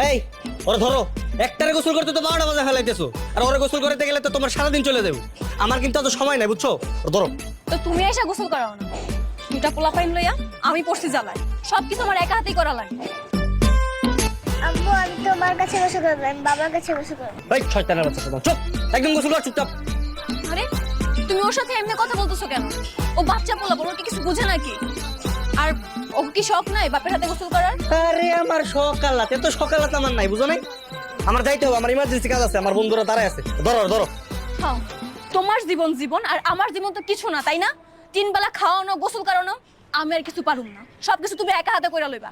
এই ওরা ধরো, একটারে গোসল করতে তো 12টা বাজে ফেলাইতেছো, আর ওরা গোসল করতে গেলে তো তোমার সারাদিন চলে যাবে। আমার কিন্তু অত সময় নাই, বুঝছো? ওরা ধরো। তো তুমি এসে গোসল করাও না, দুটা পোলা পাইন লইয়া আমি পড়ছি জ্বালায়, সবকিছু আমার একা হাতেই করা লাগে। আব্বু আমি তোমার কাছে বসে করবো, আমি বাবার কাছে বসে করবো। এই শয়তানের বাচ্চা, চুপ, একদম গোসল কর চুপচাপ। আরে তুমি ওর সাথে এমনি কথা বলতেছো কেন? ও বাচ্চা পোলা, বলো কি কিছু বুঝে নাকি? আর ও কি শখ নাই বাপের হাতে গোসল করার? আরে আমার সকালাত, এত সকালাত আমার নাই, বুঝো নাই? আমার যাইতে হবে, আমার ইমার্জেন্সি কাজ আছে, আমার বন্ধুরা দাঁড়ায় আছে। ধরো ধরো। হ্যাঁ, তোমার জীবন জীবন, আর আমার জীবন তো কিছু না, তাই না? 3 বেলা খাওয়ানো গোসল করানো আমি আর কিছু পারুম না, সবকিছু তুমি একা হাতে কইরা লইবা।